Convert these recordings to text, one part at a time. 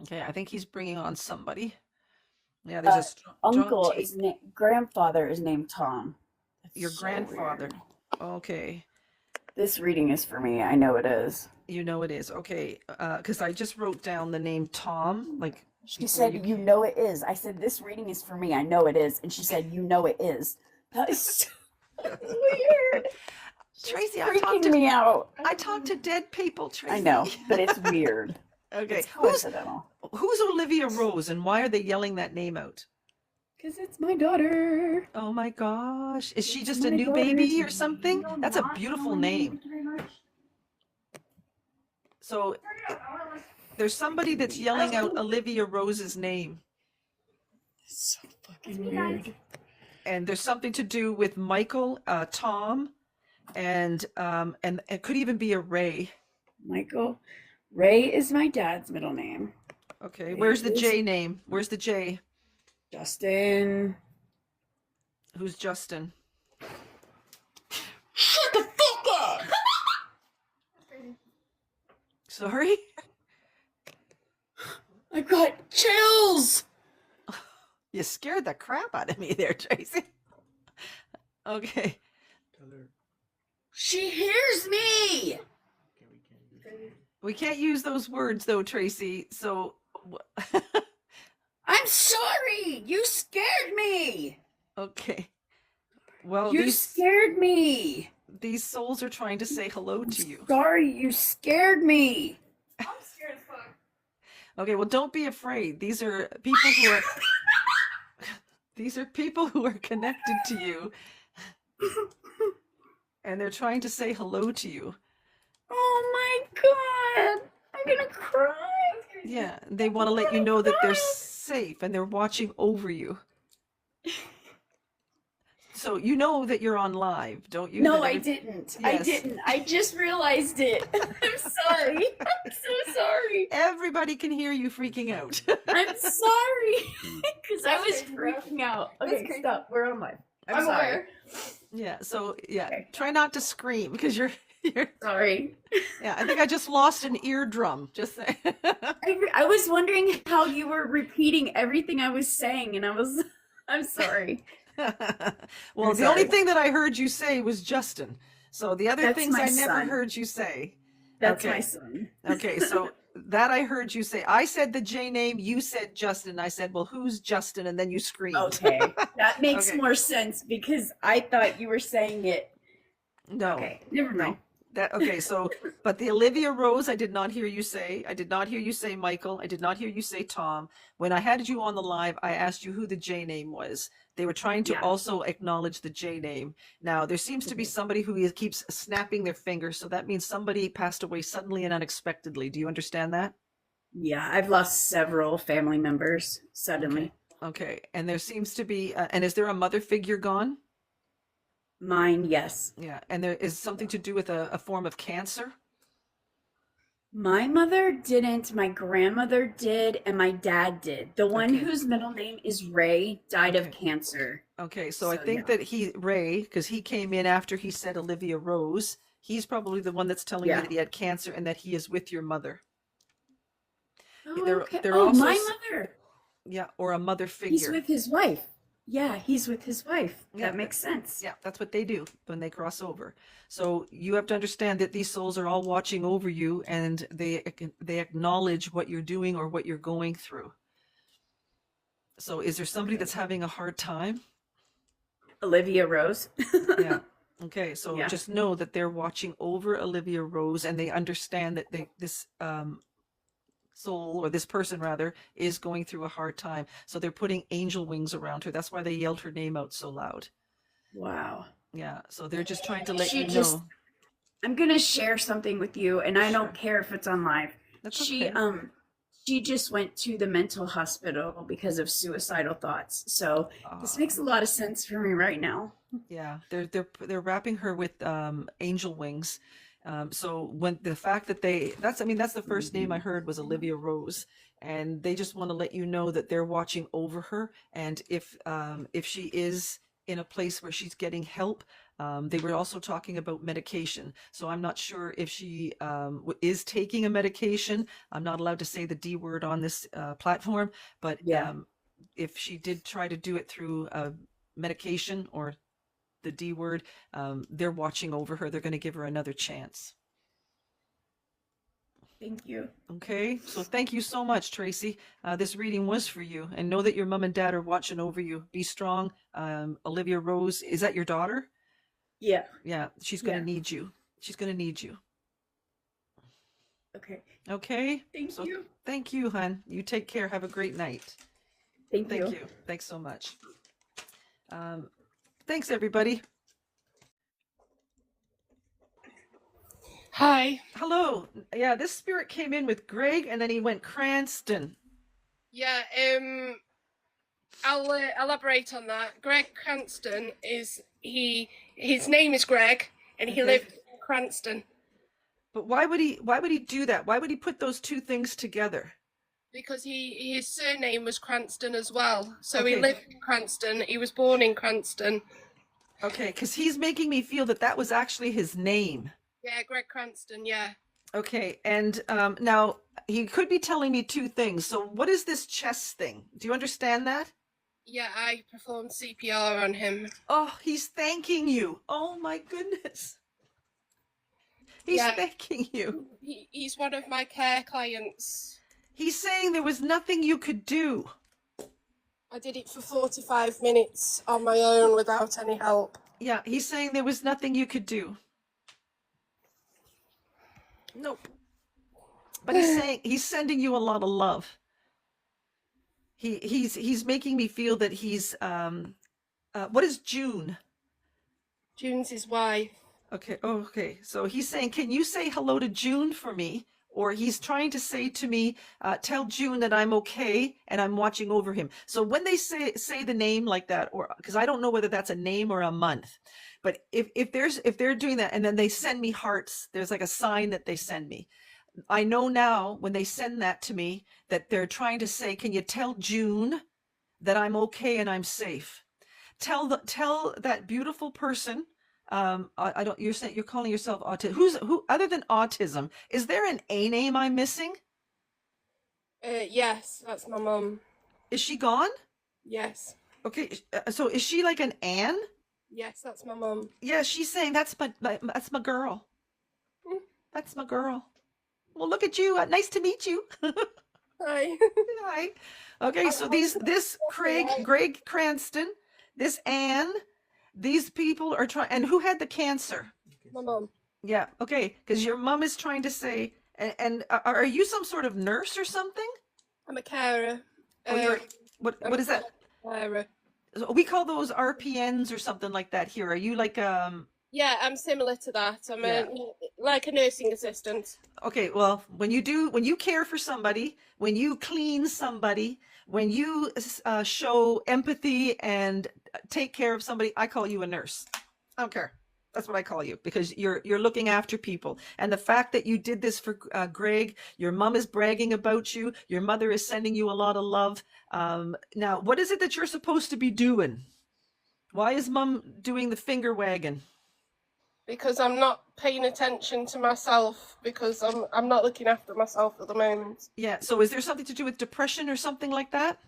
Okay, I think he's bringing on somebody. Yeah, there's a strong team. Grandfather is named Tom. It's Your so grandfather. weird. Okay, This reading is for me. I know it is. you know it is. Okay, because I just wrote down the name Tom, like She before said, "You know it is." I said, "This reading is for me. I know it is." And she said, "You know it is." That is so weird. She's Tracy, freaking me out. I talk to dead people, I Tracy. know, but it's weird. Okay, It's coincidental. who's Olivia Rose and why are they yelling that name out? Because it's my daughter. Oh my gosh. Is she It's just a my new daughter's baby or name. something? No, I'm That's a not. No, beautiful my name. name. Thank you very much. So there's somebody that's yelling out Olivia Rose's name, It's so fucking weird. and there's something to do with Michael, Tom, and it could even be a Ray. Michael. Ray is my dad's middle name. Okay, Ray where's the is J name? Where's the J? Justin. Who's Justin? Shut the fuck up! Sorry? I've got chills. You scared the crap out of me there, Tracy. Okay. She hears me. We can't use those words though, Tracy. So I'm sorry. You scared me. okay. Well, You scared me. these souls are trying to say hello to you. Sorry, you scared me. I'm scared as fuck. Okay, well don't be afraid. These are people who are connected to you and they're trying to say hello to you. Oh my god. I'm gonna cry. Yeah, they want to let you know that they're safe and they're watching over you. So you know that you're on live, don't you? No, I didn't. I Yes. didn't. I just realized it. I'm sorry. I'm so sorry. Everybody can hear you freaking out. I'm sorry. Because I was crazy, bro. freaking out. That's Okay, crazy. stop. We're on live. I'm sorry. aware. Yeah, so yeah, Okay. try not to scream because you're Sorry. yeah, I think I just lost an eardrum. Just say. I was wondering how you were repeating everything I was saying, and I'm sorry. Well, I'm the only sorry. thing that I heard you say was Justin. So the other That's things my I never son. heard you say. That's Okay. my son. Okay, so that I heard you say. I said the J name, you said Justin. I said, "Well, who's Justin?" And then you screamed. Okay. That makes Okay. more sense because I thought you were saying it. No. Okay, never mind. That okay, so but the Olivia Rose, I did not hear you say. I did not hear you say Michael. I did not hear you say Tom. When I had you on the live, I asked you who the J name was. They were trying to Yeah. also acknowledge the J name. Now, there seems to be Okay. somebody who keeps snapping their fingers, so that means somebody passed away suddenly and unexpectedly. Do you understand that? Yeah, I've lost several family members Okay. suddenly. Okay. And there seems to be, and is there a mother figure gone? Mine, yes. Yeah. And there is something to do with a form of cancer? My mother didn't, my grandmother did, and my dad did. The one Okay. whose middle name is Ray died of Okay. cancer. Okay, so I So, think yeah. that Ray, because he came in after he said Olivia Rose, he's probably the one that's telling you Yeah. that he had cancer and that he is with your mother. Oh, There, okay. there are Oh, also, my mother. yeah, or a mother He's figure. with his wife. Yeah, he's with his wife. Yeah, That makes sense. yeah, that's what they do when they cross over. So you have to understand that these souls are all watching over you and they acknowledge what you're doing or what you're going through. So is there somebody Okay. that's having a hard time? Olivia Rose. Yeah. Okay, so Yeah. just know that they're watching over Olivia Rose and they understand that this soul or this person rather is going through a hard time. So they're putting angel wings around her. That's why they yelled her name out so loud. Wow. Yeah, so they're just trying to let She you just, know. I'm gonna share something with you, and I Sure. don't care if it's on live. That's She okay. she just went to the mental hospital because of suicidal thoughts. So this makes a lot of sense for me right now. Yeah, they're wrapping her with angel wings. So when the fact that that's the first name I heard was Olivia Rose, and they just want to let you know that they're watching over her, and if she is in a place where she's getting help. They were also talking about medication. So I'm not sure if she is taking a medication. I'm not allowed to say the D word on this platform, but Yeah. if she did try to do it through medication or the D word, they're watching over her. They're going to give her another chance. Thank you. Okay, so thank you so much, Tracy. This reading was for you, and know that your mom and dad are watching over you. Be strong. Olivia Rose, is that your daughter? Yeah. Yeah, she's going Yeah. to need you. She's going to need you. Okay. Okay? Thank So you. thank you, hon. You take care. Have a great night. Thank you. Thank you. Thanks so much. Thanks, everybody. Hi. Hello. Yeah, this spirit came in with Greg, and then he went Cranston. Yeah, I'll elaborate on that. Greg Cranston his name is Greg and he Okay. lived in Cranston But why would he do that? Why would he put those two things together? because his surname was Cranston as well. So Okay. he lived in Cranston. He was born in Cranston. Okay, because he's making me feel that that was actually his name. Yeah, Greg Cranston, yeah. Okay, and now he could be telling me two things. So what is this chess thing? Do you understand that? Yeah, I performed CPR on him. Oh, he's thanking you. Oh my goodness. He's Yeah. thanking you. He's one of my care clients. He's saying there was nothing you could do. I did it for 45 minutes on my own without any help. Yeah, he's saying there was nothing you could do. Nope. But he's saying he's sending you a lot of love. He's making me feel that he's what is June? June's his wife. Okay, okay. So he's saying, can you say hello to June for me? Or he's trying to say to me, tell June that I'm okay and I'm watching over him. So when they say the name like that, or because I don't know whether that's a name or a month, but if they're doing that and then they send me hearts, there's like a sign that they send me. I know now when they send that to me that they're trying to say, can you tell June that I'm okay and I'm safe? Tell that beautiful person. I don't. You're saying you're calling yourself autism. Who other than autism? Is there an A name I'm missing? Yes, that's my mum. Is she gone? Yes. Okay. So is she like an Anne? Yes, that's my mum. Yeah, she's saying that's my girl. That's my girl. Well, look at you. Nice to meet you. Hi. Hi. Okay, so this Greg Cranston, this Anne, these people are trying. And who had the cancer? My mum. Yeah. Okay, because your mom is trying to say. And are you some sort of nurse or something? I'm a carer. Oh, you're what is that? Carer. We call those RPNs or something like that here. Are you like Yeah, I'm similar to that. I'm Yeah. like a nursing assistant. Okay, well, when you care for somebody, when you clean somebody, when you show empathy and take care of somebody, I call you a nurse. I don't care. That's what I call you because you're looking after people. And the fact that you did this for Greg, your mom is bragging about you. Your mother is sending you a lot of love. Now, what is it that you're supposed to be doing? Why is mom doing the finger wagging? Because I'm not paying attention to myself because I'm not looking after myself at the moment. Yeah. So is there something to do with depression or something like that?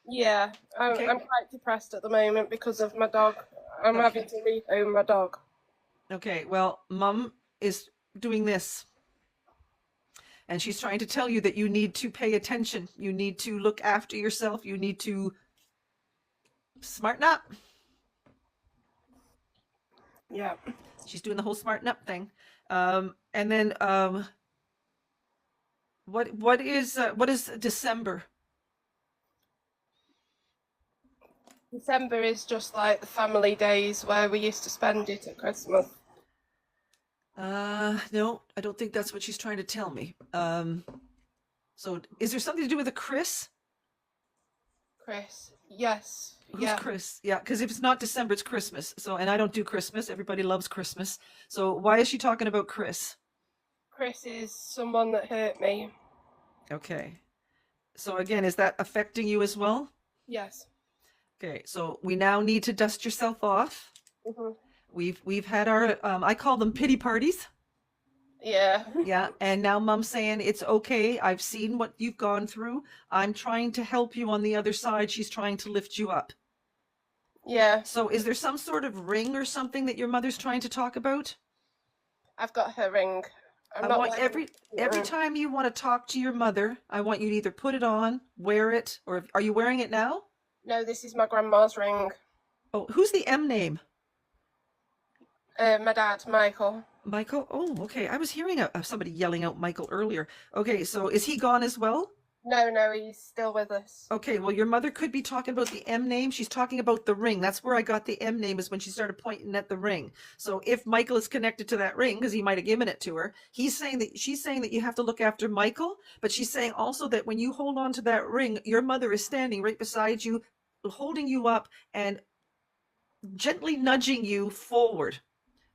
Yeah, Okay. I'm quite depressed at the moment because of my dog. I'm having to rehome my dog. Okay, well, mom is doing this. And she's trying to tell you that you need to pay attention. You need to look after yourself. You need to smarten up. Yeah. She's doing the whole smarten up thing. And then what is December? December is just like the family days where we used to spend it at Christmas. No, I don't think that's what she's trying to tell me. So is there something to do with a Chris? Chris, yes. Who's Yeah. Chris? Yeah, because if it's not December, it's Christmas. So, and I don't do Christmas. Everybody loves Christmas. So why is she talking about Chris? Chris is someone that hurt me. Okay. So again, is that affecting you as well? Yes. Okay, so we now need to dust yourself off. Hmm. We've had our I call them pity parties. Yeah. Yeah, and now mom's saying it's okay. I've seen what you've gone through. I'm trying to help you on the other side. She's trying to lift you up. Yeah. So is there some sort of ring or something that your mother's trying to talk about? I've got her ring. I'm I not want wearing every it. time you want to talk to your mother, I want you to either put it on, wear it, or are you wearing it now? No, this is my grandma's ring. Oh, who's the M name? My dad, Michael. Michael? Oh, okay. I was hearing somebody yelling out Michael earlier. Okay, so is he gone as well? No, he's still with us. Okay, well, your mother could be talking about the M name. She's talking about the ring. That's where I got the M name, is when she started pointing at the ring. So if Michael is connected to that ring, because he might have given it to her, she's saying that you have to look after Michael, but she's saying also that when you hold on to that ring, your mother is standing right beside you, holding you up and gently nudging you forward.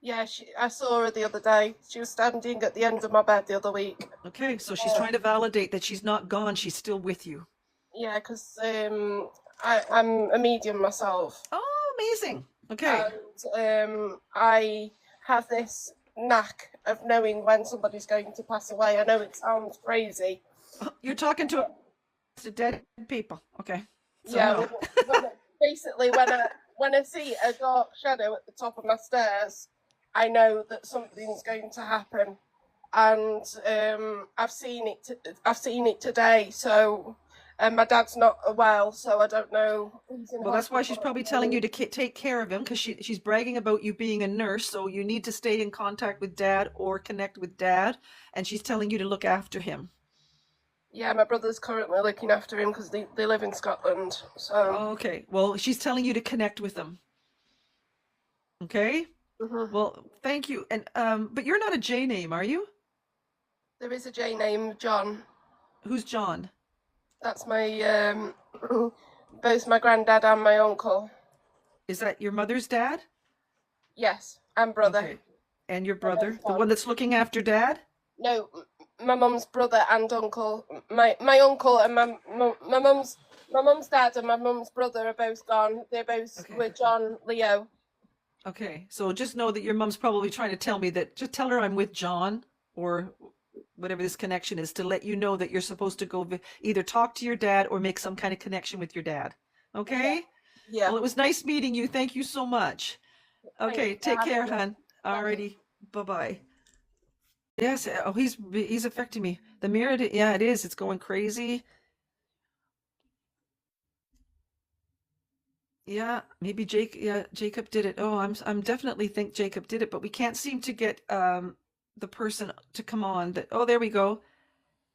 Yeah, I saw her the other day. She was standing at the end of my bed the other week. Okay, so she's trying to validate that she's not gone. She's still with you. Yeah, because I'm a medium myself. Oh, amazing. Okay. And I have this knack of knowing when somebody's going to pass away. I know it sounds crazy. You're talking to dead people. Okay. So Yeah, no. basically when I see a dark shadow at the top of my stairs, I know that something's going to happen, and I've seen it today. So, my dad's not well, so I don't know. Well, that's why she's probably telling you to take care of him, because she's bragging about you being a nurse. So you need to stay in contact with dad or connect with dad, and she's telling you to look after him. Yeah, my brother's currently looking after him because they live in Scotland. So. Okay. Well, she's telling you to connect with them. Okay. Mhm. Well, thank you. And but you're not a J name, are you? There is a J named John. Who's John? That's my both my granddad and my uncle. Is that your mother's dad? Yes, and brother. Okay. And your My brother, mum's the dad. one that's looking after dad? No, my mum's brother and uncle. My uncle and my mum's dad and my mum's brother are both gone. They're both Okay. with John Leo. Okay. So just know that your mom's probably trying to tell me that, just tell her I'm with John, or whatever this connection is, to let you know that you're supposed to go either talk to your dad or make some kind of connection with your dad. Okay? Yeah. Well, it was nice meeting you. Thank you so much. Okay, take care, hon. Alrighty. Bye-bye. Yes, oh, he's affecting me. The mirror, yeah, it is. It's going crazy. Yeah, maybe Jacob did it. Oh, I'm definitely think Jacob did it, but we can't seem to get the person to come on. That, oh, there we go.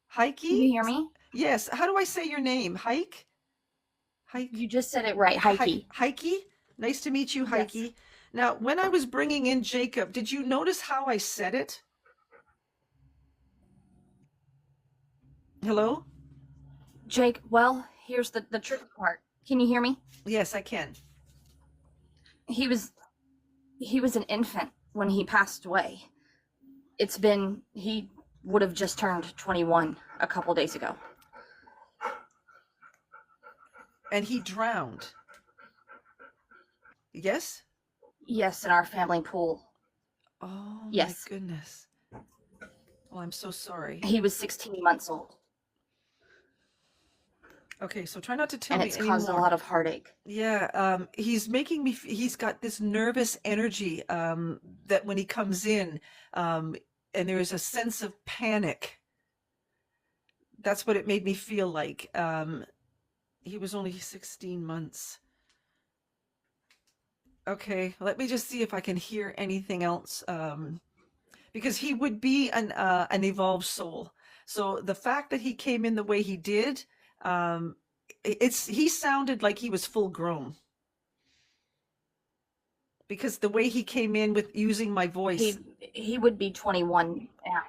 Heike? Can you hear me? Yes. How do I say your name? Hike? Hike? You just said it right, Heike. Heike? Nice to meet you, Heike. Yes. Now, when I was bringing in Jacob, did you notice how I said it? Hello? Jake, well, here's the tricky part. Can you hear me? Yes, I can. He was an infant when he passed away. He would have just turned 21 a couple days ago. And he drowned. Yes? Yes, in our family pool. Oh, Yes. my goodness. Well, I'm so sorry. He was 16 months old. Okay, so try not to tell And me it's anymore. caused a lot of heartache. Yeah, he's making me, he's got this nervous energy that when he comes in, and there's a sense of panic. That's what it made me feel like. He was only 16 months. Okay, let me just see if I can hear anything else. Because he would be an evolved soul. So the fact that he came in the way he did, he sounded like he was full grown. Because the way he came in with using my voice. He would be 21 now.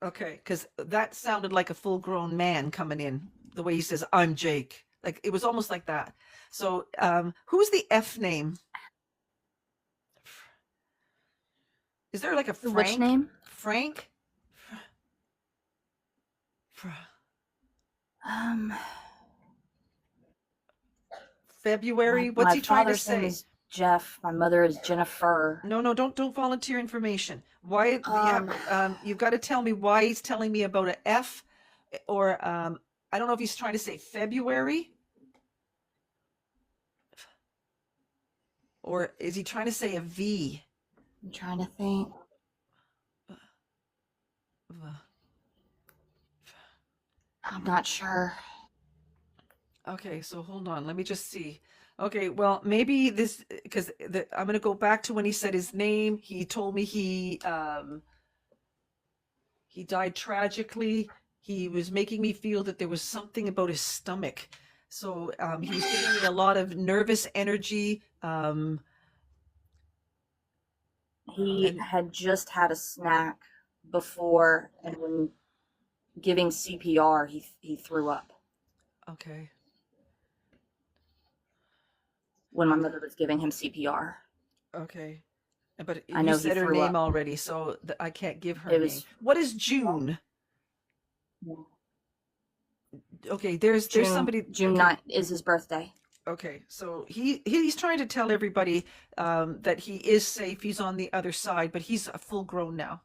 Okay, because that sounded like a full grown man coming in. The way he says, "I'm Jake." Like it was almost like that. So who's the F name? Is there like a The Frank? which name? Frank? February. What's My he trying to father's name say? is Jeff. My mother is Jennifer. No, don't volunteer information. Why Um, you've got to tell me why he's telling me about a F, or I don't know if he's trying to say February, or is he trying to say a V? I'm trying to think. I'm not sure. Okay, so hold on. Let me just see. Okay, well, maybe this because I'm going to go back to when he said his name. He told me he died tragically. He was making me feel that there was something about his stomach. So he was giving me a lot of nervous energy. He And had just had a snack before, and when giving CPR, he threw up okay, when my mother was giving him CPR. okay. But I you know he said her threw name up. already, so I can't give her It name. was What is June? Okay, there's June. somebody. June Okay, 9th is his birthday. okay. So he's trying to tell everybody that he is safe. He's on the other side, but he's full grown now.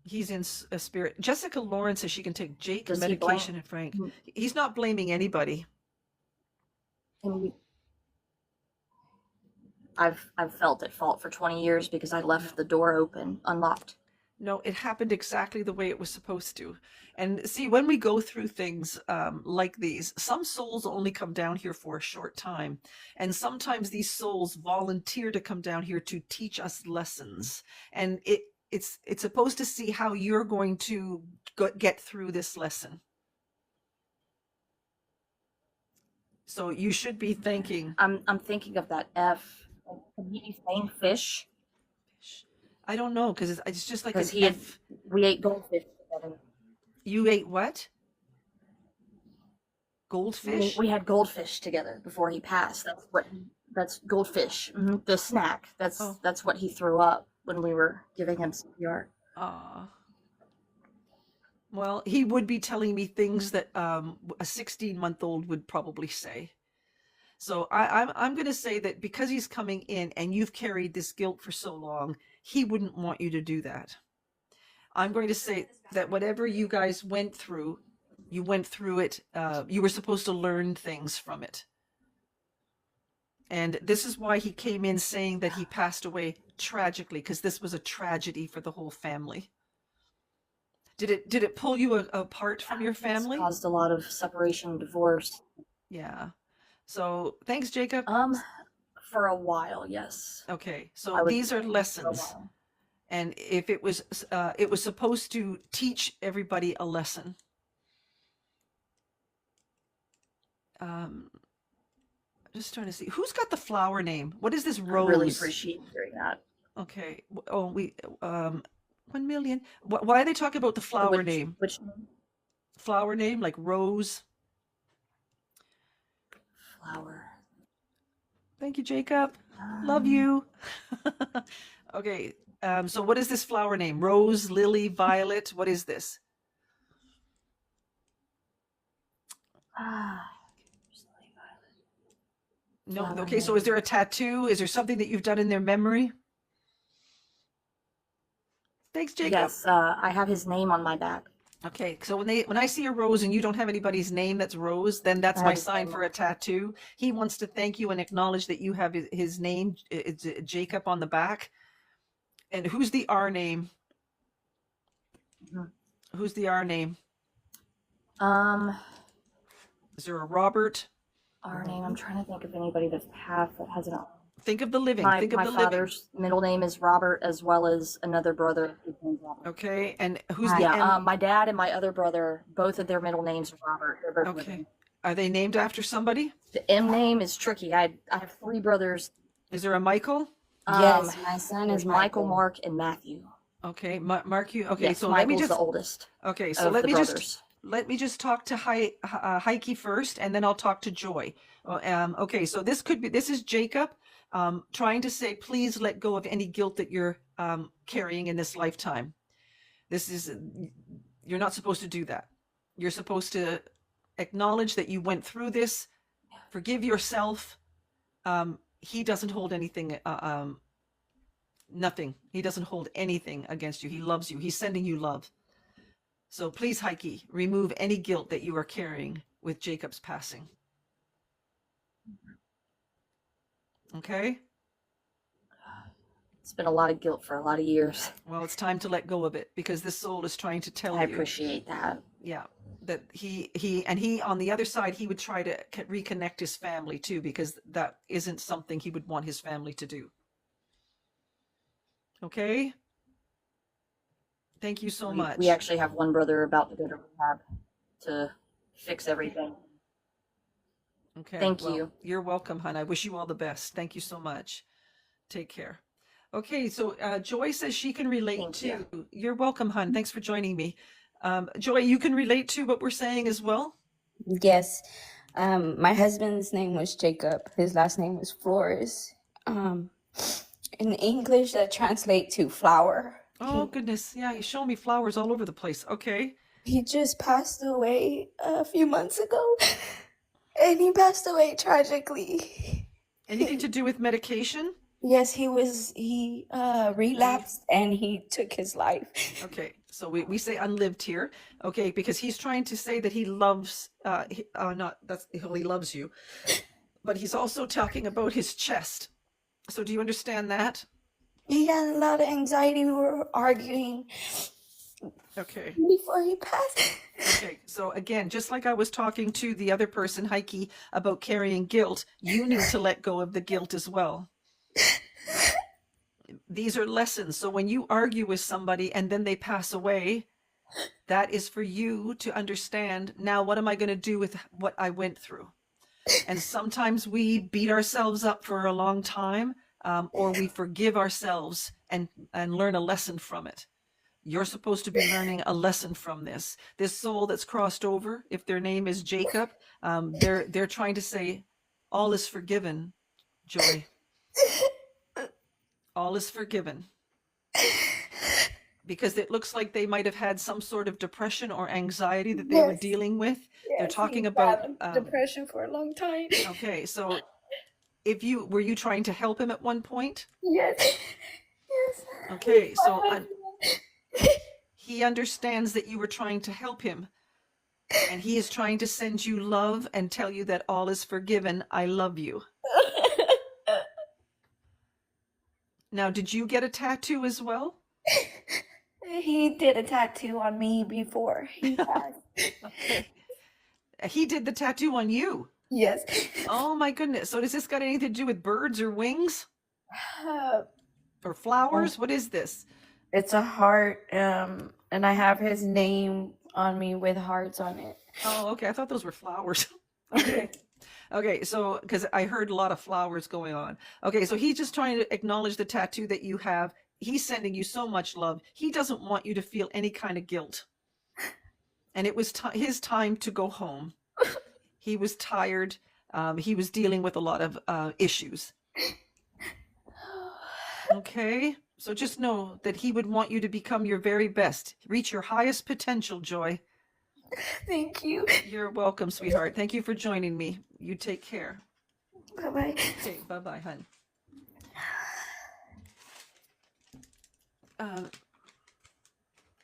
He's in a spirit. Jessica Lawrence says she can take Jake Does he blame? medication and Frank. He's not blaming anybody. And I've felt at fault for 20 years because I left the door open, unlocked. No, it happened exactly the way it was supposed to. And see, when we go through things like these, some souls only come down here for a short time. And sometimes these souls volunteer to come down here to teach us lessons. And it's supposed to see how you're going to get through this lesson. So you should be thanking. I'm thinking of that F. Can he be saying fish? I don't know, because it's just like an Because F. we ate goldfish together. You ate what? Goldfish? We had goldfish together before he passed. That's goldfish. The snack. Oh. That's what he threw up when we were giving him CPR. Aw. Well, he would be telling me things that a 16-month-old would probably say. So I'm going to say that because he's coming in and you've carried this guilt for so long, he wouldn't want you to do that. I'm going to say that whatever you guys went through, you went through it. You were supposed to learn things from it. And this is why he came in saying that he passed away tragically, because this was a tragedy for the whole family. Did it pull you apart from your family? It's caused a lot of separation, divorce. Yeah. So thanks, Jacob. For a while, yes. Okay. So these are lessons. And if it was supposed to teach everybody a lesson. Just trying to see who's got the flower name. What is this rose? I really appreciate hearing that. Okay. Oh, 1 million. Why are they talking about the flower name? Which name? Flower name, like rose. Flower. Thank you, Jacob. Love you. Okay. So what is this flower name? Rose, lily, violet. What is this? No. Flower Okay. So name. is there a tattoo? Is there something that you've done in their memory? Thanks, Jacob. Yes, I have his name on my back. Okay, so when I see a rose and you don't have anybody's name that's Rose, then that's my sign for a tattoo. He wants to thank you and acknowledge that you have his name, it's Jacob, on the back. And who's the R name? Who's the R name? Is there a Robert? R name. I'm trying to think of anybody that's passed that has an R. Think of the living. My Think of the father's middle name is Robert, as well as another brother. Okay, and who's the M? My dad and my other brother, both of their middle names are Robert. They're both Okay, living. are they named after somebody? The M name is tricky. I have 3 brothers. Is there a Michael? Yes, my son is Michael, Mark, and Matthew. Okay, Mark, you. Okay, Yes, so Michael's let me just. the oldest. Okay, so of let the me brothers. let me just talk to Heike first, and then I'll talk to Joy. Okay, so this is Jacob trying to say, please let go of any guilt that you're carrying in this lifetime. You're not supposed to do that. You're supposed to acknowledge that you went through this, Forgive yourself. He doesn't hold anything, nothing. He doesn't hold anything against you. He loves you. He's sending you love. So please, Heike, remove any guilt that you are carrying with Jacob's passing. Okay? It's been a lot of guilt for a lot of years. Well, it's time to let go of it because this soul is trying to tell I you. appreciate that. Yeah, that he on the other side, he would try to reconnect his family too, because that isn't something he would want his family to do. Okay? Thank you so much. We actually have one brother about to go to rehab to fix everything. Okay. Thank well, you. You're welcome, hon. I wish you all the best. Thank you so much. Take care. Okay, so Joy says she can relate Thank to. you. You're welcome, hon. Thanks for joining me. Joy, you can relate to what we're saying as well? Yes. My husband's name was Jacob. His last name was Flores. In English, that translates to flower. Oh, goodness. Yeah, you show me flowers all over the place. Okay. He just passed away a few months ago, and he passed away tragically. Anything to do with medication? Yes, he relapsed and he took his life. Okay, so we say unlived here, okay, because he's trying to say that he loves, he loves you, but he's also talking about his chest. So do you understand that? He had a lot of anxiety. We were arguing Okay. before he passed. Okay, so again, just like I was talking to the other person, Heike, about carrying guilt, you need to let go of the guilt as well. These are lessons. So when you argue with somebody and then they pass away, that is for you to understand, now what am I going to do with what I went through? And sometimes we beat ourselves up for a long time, or we forgive ourselves and learn a lesson from it. You're supposed to be learning a lesson from this. This soul that's crossed over, if their name is Jacob, they're trying to say, all is forgiven, Joy. All is forgiven. Because it looks like they might have had some sort of depression or anxiety that they were Yes. dealing with. They're Yes, talking he about battled depression for a long time. okay, so were you trying to help him at one point? Yes. Yes. Okay, so he understands that you were trying to help him, and he is trying to send you love and tell you that all is forgiven. I love you. Now, did you get a tattoo as well? He did a tattoo on me before he passed. Okay. He did the tattoo on you. Yes. Oh my goodness. So does this got anything to do with birds or wings Uh, or flowers? What is this? It's a heart, and I have his name on me with hearts on it. Oh, okay. I thought those were flowers. Okay. Okay, so because I heard a lot of flowers going on. Okay, so he's just trying to acknowledge the tattoo that you have. He's sending you so much love. He doesn't want you to feel any kind of guilt. And it was his time to go home. He was tired. He was dealing with a lot of issues. Okay, so just know that he would want you to become your very best. Reach your highest potential, Joy. Thank you. You're welcome, sweetheart. Thank you for joining me. You take care. Bye-bye. Okay, bye-bye, hun.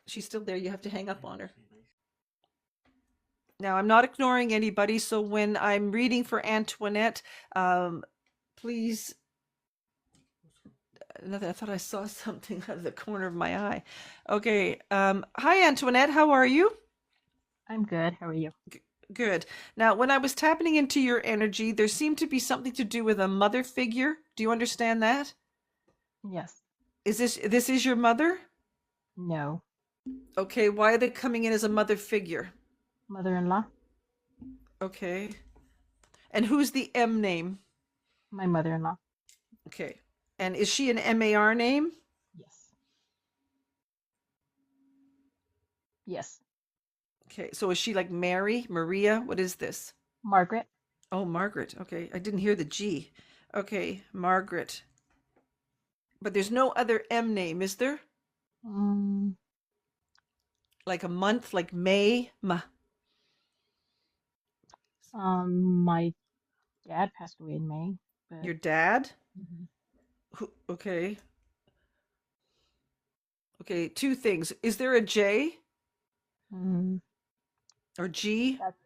She's still there. You have to hang up on her. Now, I'm not ignoring anybody, so when I'm reading for Antoinette, please... I thought I saw something out of the corner of my eye. Okay. Hi, Antoinette. How are you? I'm good. How are you? Good. Now, when I was tapping into your energy, there seemed to be something to do with a mother figure. Do you understand that? Yes. Is this is your mother? No. Okay. Why are they coming in as a mother figure? Mother-in-law? Okay. And who's the M name? My mother-in-law. Okay. And is she an MAR name? Yes. Yes. Okay. So is she like Mary, Maria? What is this? Margaret? Oh, Margaret. Okay. I didn't hear the G. Okay. Margaret. But there's no other M name, is there? Like a month, like May? My dad passed away in May, but Your dad? Mhm. Okay. Okay, two things. Is there a J Mm, or G? that's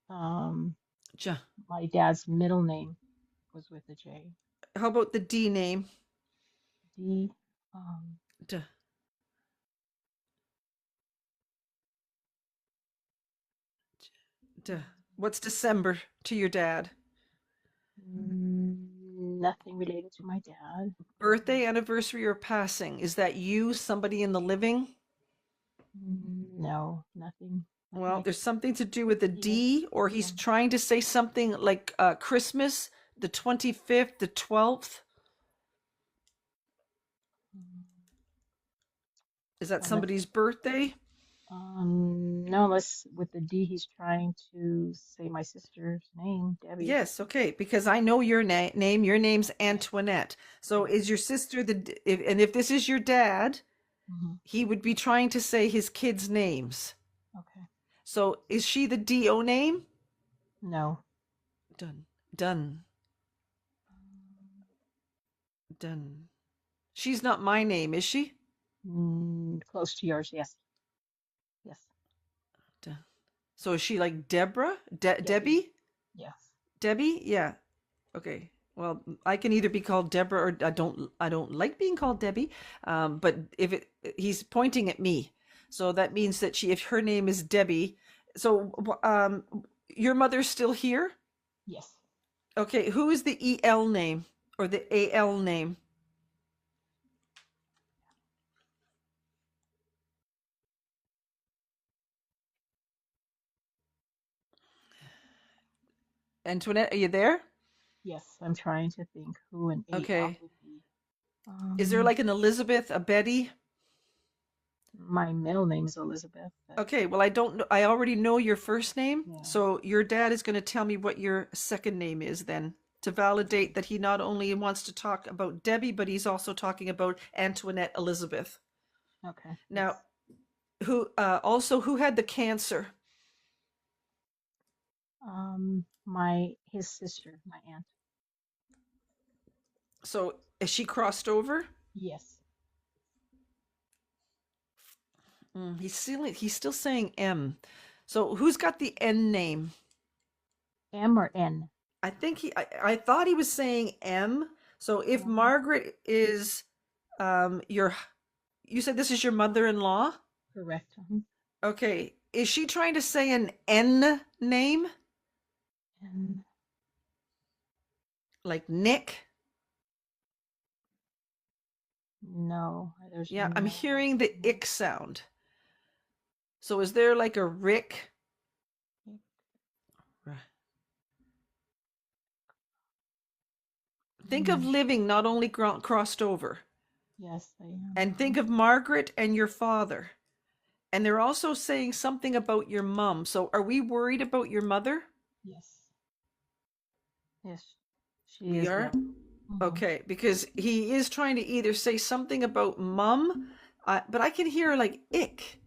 um J. my dad's middle name was with a J. How about the D name? D. Um, D. D. What's December to your dad? Nothing related to my dad. Birthday, anniversary, or passing? Is that you, somebody in the living? No, nothing. Like Well, my there's something to do with a yeah, D, or he's yeah. trying to say something like Christmas, the 25th, the 12th. Mm, Is that Unless somebody's birthday? no, unless with the D he's trying to say my sister's name, Debbie. Yes, okay, because I know your name. Your name's Yes, Antoinette. So yes. is your sister and if this is your dad, Hmm. he would be trying to say his kids' names. Okay. So is she the DO name? No. Done. Done. Done. She's not my name, is she? Close to yours, yes. Yes. Done. So is she like Deborah? Debbie. Debbie? Yes. Debbie? Yeah. Okay. Well, I can either be called Deborah or I don't like being called Debbie. But if he's pointing at me. So that means that if her name is Debbie, so your mother's still here? Yes. Okay, who is the EL name or the AL name? Antoinette, are you there? Yes. I'm trying to think who an AL Okay. would be. Is there like an Elizabeth, a Betty? My middle name is Elizabeth, but Okay, well, I don't know. I already know your first name. yeah. So your dad is going to tell me what your second name is then to validate that he not only wants to talk about Debbie, but he's also talking about Antoinette Elizabeth. Okay. Now, Yes. who had the cancer? His sister, my aunt. So is she crossed over? Yes. He's still saying M. So who's got the N name? M or N? I thought he was saying M. So if Um, Margaret is you said this is your mother-in-law? correct. Mhm. Okay. Is she trying to say an N name? And Like Nick? no, there's Yeah, I'm no. hearing the ick sound. So is there like a Rick? Think of Mm, living, not only crossed over. yes, I am. And think of Margaret and your father. And they're also saying something about your mom. So are we worried about your mother? Yes. Yes, she We is are? dead. Hmm. Okay, because he is trying to either say something about mum, but I can hear like ick.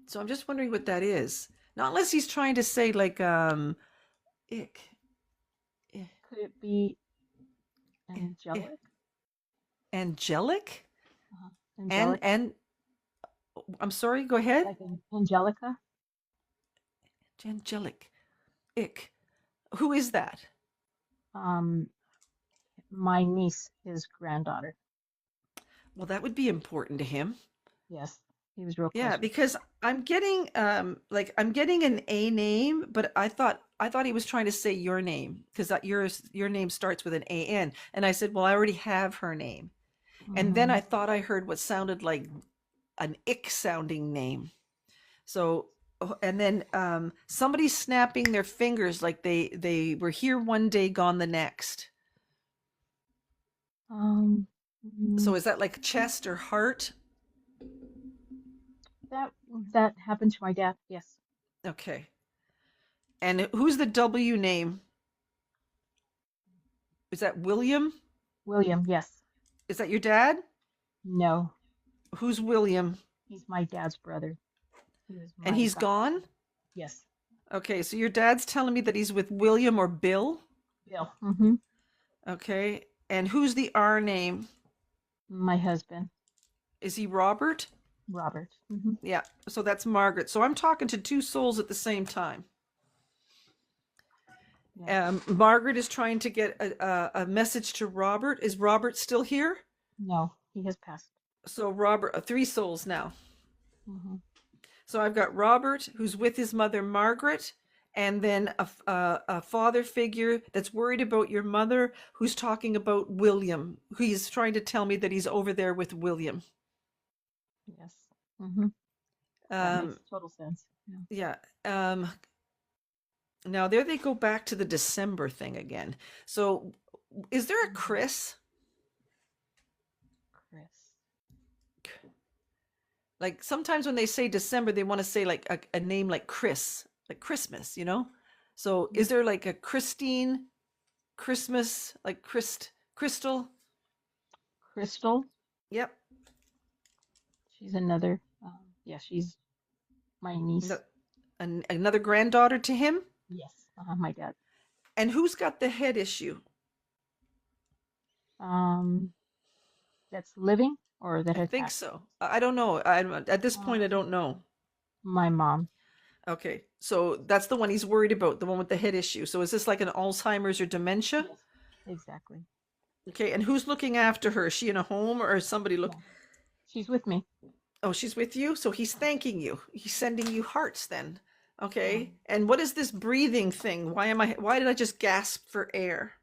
So I'm just wondering what that is. Not unless he's trying to say like ick. Eh, Could it be eh, eh. angelic? Angelic? Uh-huh. And Angelica? and I'm sorry, go ahead. Like an Angelica? Angelic. Ick. Who is that? Um, my niece, his granddaughter. Well, that would be important to him. Yes, he was real Yeah, close with because I'm getting an A name, but I thought he was trying to say your name because your name starts with an AN, and I said, well, I already have her name, her. and then I thought I heard what sounded like an ick sounding name. So, and then somebody's snapping their fingers like they were here one day, gone the next. Um, So mm, is that like chest or heart? that that happened to my dad. Yes, Okay. And who's the W name? Is that William? William. Yes. Is that your dad? No, Who's William? he's my dad's brother. He was And my he's godfather. gone? Yes. Okay, so your dad's telling me that he's with William or Bill. Bill. Mm-hmm. Okay. And who's the R name? My husband, Is he Robert? Robert. Mm-hmm. Yeah. So that's Margaret. So I'm talking to two souls at the same time. Yes. Margaret is trying to get a message to Robert. Is Robert still here? No, he has passed. So Robert, three souls now. Mm-hmm. So I've got Robert, who's with his mother Margaret, and then a father figure that's worried about your mother, who's talking about William. He's trying to tell me that he's over there with William. Yes. Mm-hmm. That makes Um, total sense. Yeah. yeah. Now there they go back to the December thing again. So is there a Chris? Chris. Like sometimes when they say December, they want to say like a name like Chris, like Christmas, you know? So is there like a Christine, Christmas, like Crystal? Crystal. Yep. She's another. Yeah, she's my niece. No, another granddaughter to him? Yes. My dad. And who's got the head issue? That's living or that I has think passed. so. I don't know. At this point, I don't know. My mom. Okay, so that's the one he's worried about, the one with the head issue. So is this like an Alzheimer's or dementia? Yes, exactly. Okay, and who's looking after her? Is she in a home or is somebody look? Yeah. She's with me. Oh, she's with you? So he's thanking you. He's sending you hearts then. Okay. And what is this breathing thing? Why did I just gasp for air?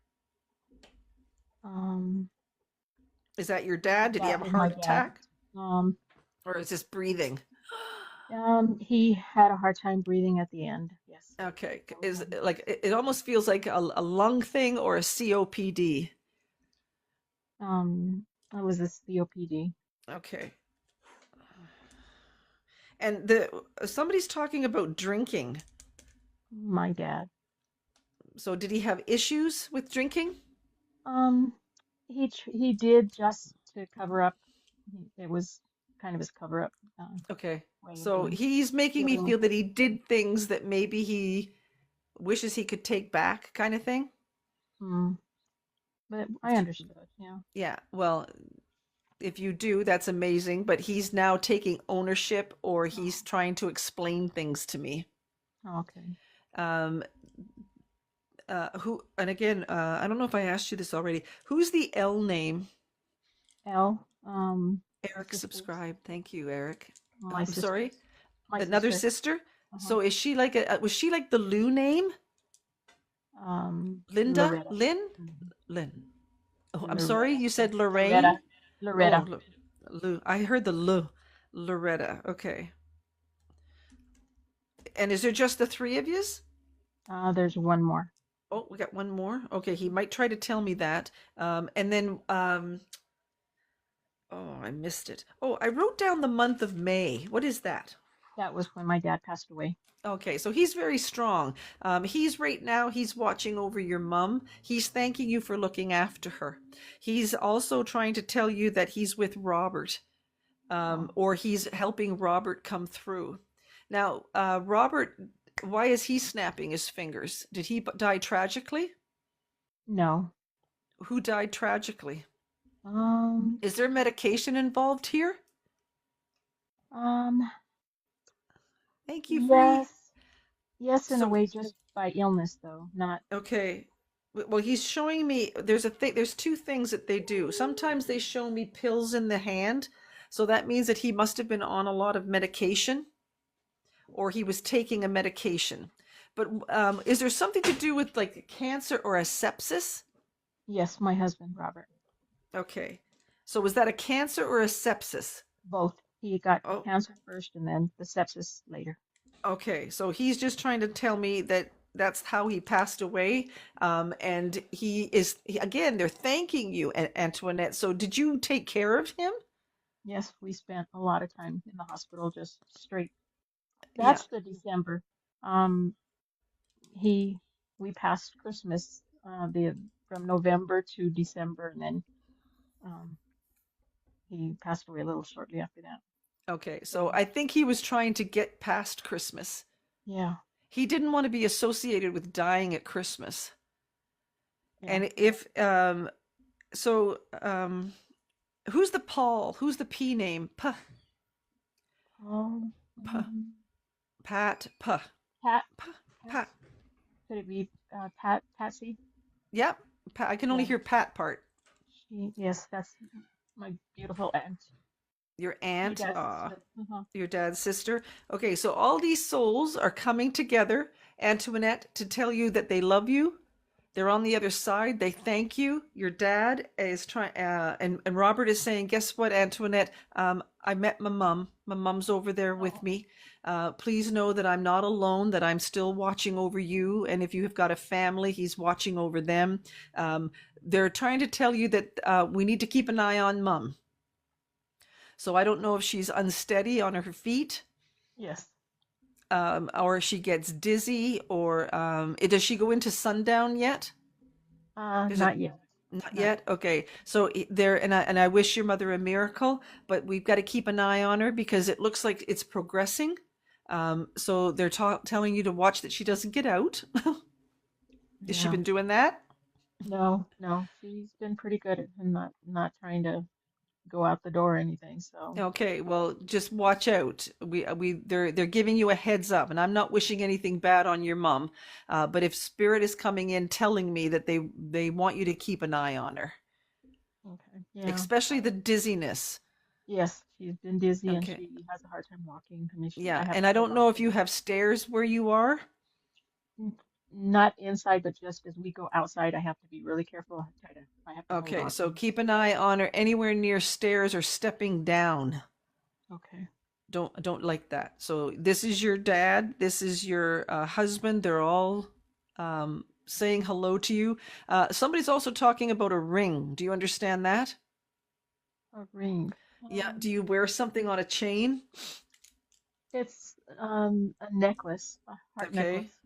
Is that your dad? Did he have a That is my heart dad. attack? Um, Or is this breathing? he had a hard time breathing at the end. Yes. Okay. Is like it almost feels like a lung thing or a COPD. It was this COPD. Okay. And somebody's talking about drinking. My dad. So did he have issues with drinking? He did just to cover up. It was kind of his cover up. Okay. Way of So doing- he's making me dealing feel with that he did things that maybe he wishes he could take back, kind of thing. But I understood. Yeah. Yeah. Well, if you do, that's amazing. But he's now taking ownership or he's trying to explain things to me. Okay. Um, and again, I don't know if I asked you this already. Who's the L name? L. Eric sisters. subscribed. Thank you, Eric. My I'm sister. sorry. My Another sister. sister? So is she like was she like the Lou name? Linda? Loretta. Lynn? Lynn. Oh, I'm sorry. Loretta. You said Lorraine? Loretta. Oh, Lou. I heard the Lou. Loretta. Okay. And is there just the three of yous? There's one more. Oh, we got one more. Okay, he might try to tell me that. And then oh, I missed it. Oh, I wrote down the month of May. What is that? That was when my dad passed away. Okay, so he's very strong. He's watching over your mom. He's thanking you for looking after her. He's also trying to tell you that he's with Robert, or he's helping Robert come through. Now, Robert, why is he snapping his fingers? Did he die tragically? No. Who died tragically? Um. Is there medication involved here? Thank you, Free. Yes. Yes, in So- a way, just by illness, though, not. Okay. Well, he's showing me there's two things that they do. Sometimes they show me pills in the hand. So that means that he must have been on a lot of medication or he was taking a medication. But is there something to do with like cancer or a sepsis? Yes, my husband, Robert. Okay. So was that a cancer or a sepsis? Both. He got Oh. cancer first and then the sepsis later. Okay, so he's just trying to tell me that that's how he passed away. And again, they're thanking you, Antoinette. So did you take care of him? Yes, we spent a lot of time in the hospital just straight. That's the December. We passed Christmas from November to December, and then he passed away a little shortly after that. Okay, so I think he was trying to get past Christmas. Yeah. He didn't want to be associated with dying at Christmas. Yeah. And if so who's the Paul? Who's the P name? Oh, P mm, Pat P Pat, P Pat, Pat. could it be Patsy? Yep. Pat, I can only Yeah, hear Pat part. yes, that's my beautiful aunt, Your my aunt, dad's sister. your dad's sister. Okay, so all these souls are coming together, Antoinette, to tell you that they love you. They're on the other side. They thank you. Your dad is trying, and Robert is saying, guess what, Antoinette? I met my mom. My mom's over there with Oh, me. Please know that I'm not alone, that I'm still watching over you. And if you have got a family, he's watching over them. They're trying to tell you that we need to keep an eye on mom. So I don't know if she's unsteady on her feet, yes. or she gets dizzy, or does she go into sundown yet? Is it Not yet. not Not yet? Okay. So there, and I wish your mother a miracle, but we've got to keep an eye on her because it looks like it's progressing. So they're telling you to watch that she doesn't get out. Has she Yeah. been doing that? No, no. She's been pretty good at not trying to go out the door or anything. So, Okay, well, just watch out. They're giving you a heads up, and I'm not wishing anything bad on your mom, but if spirit is coming in telling me that they want you to keep an eye on her, okay. Yeah. especially the dizziness. Yes, she's been dizzy and Okay, she has a hard time walking. I mean, I yeah, have and to I hold don't on know if to you her. have stairs where you are. Not inside, but just as we go outside, I have to be really careful. I have to hold Okay, on so to her. keep an eye on her anywhere near stairs or stepping down. Okay. Don't like that. So this is your dad. This is your husband. They're all saying hello to you. Somebody's also talking about a ring. Do you understand that? A ring. Yeah. Do you wear something on a chain? It's a necklace, a heart Okay. necklace.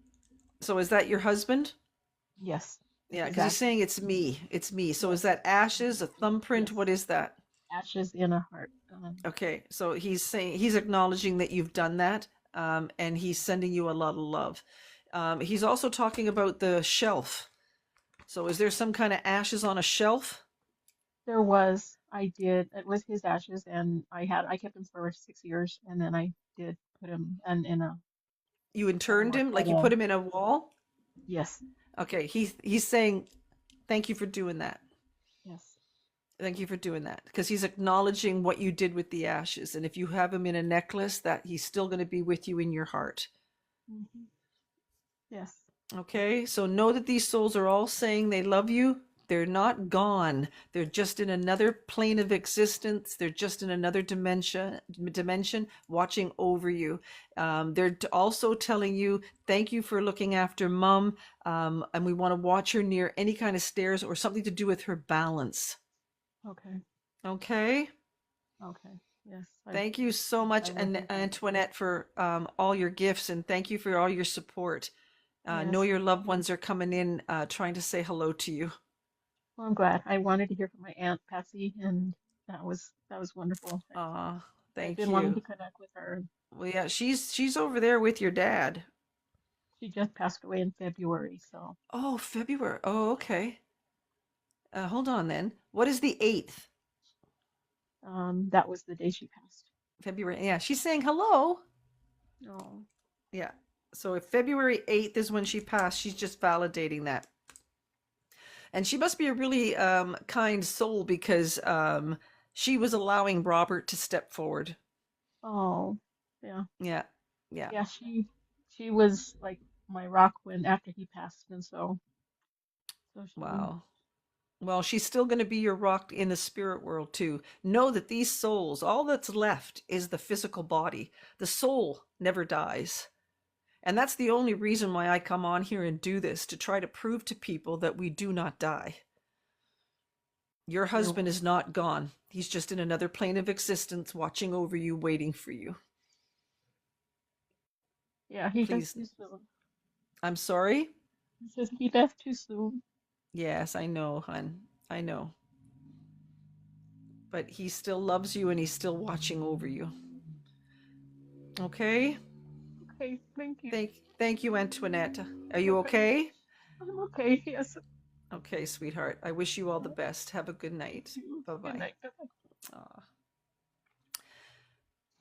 So is that your husband? Yes, that's Yeah, because he's exactly. saying it's me. It's me. So is Yes, that ashes, a thumbprint? yes. What is that? Ashes in a heart. Okay. So he's saying he's acknowledging that you've done that, and he's sending you a lot of love. He's also talking about the shelf. So is there some kind of ashes on a shelf? There was, I did, it was his ashes, and I kept him for 6 years, and then I did put him in a You interned more him, like you put formal. him in a wall? Yes, Okay, he's saying thank you for doing that. yes. Thank you for doing that because he's acknowledging what you did with the ashes, and if you have him in a necklace, that he's still going to be with you in your heart. Hmm. Yes. Okay, so know that these souls are all saying they love you. They're not gone. They're just in another plane of existence. They're just in another dimension watching over you. They're also telling you, thank you for looking after mom. And we want to watch her near any kind of stairs or something to do with her balance. Okay. Okay. Okay. Yes. Thank you so much, I will do that. Antoinette, for all your gifts, and thank you for all your support. Know Yes. your loved ones are coming in, trying to say hello to you. Well, I'm glad. I wanted to hear from my Aunt Patsy, and that was wonderful. I've Thank been wanting you. to connect with her. Well, yeah, she's over there with your dad. She just passed away in February, so Oh, February. Oh, okay. Hold on then. What is the 8th? that was the day she passed. February. Yeah, she's saying hello. Oh, Yeah. So if February 8th is when she passed, she's just validating that. And she must be a really kind soul because she was allowing Robert to step forward. oh, yeah, Yeah. Yeah. yeah. She was like my rock when after he passed, and so she. Wow. Well, she's still going to be your rock in the spirit world too. Know that these souls, all that's left is the physical body. The soul never dies. And that's the only reason why I come on here and do this, to try to prove to people that we do not die. Your You're husband is not gone. He's just in another plane of existence, watching over you, waiting for you. Yeah, he left Please. too soon. I'm sorry. He says he left too soon. Yes, I know, hon. I know. But he still loves you and he's still watching over you. Okay? Okay, thank you. Thank you, Antoinette. Are you okay? I'm okay. Yes. Okay, sweetheart. I wish you all the best. Have a good night. Bye Good bye. night. Bye-bye.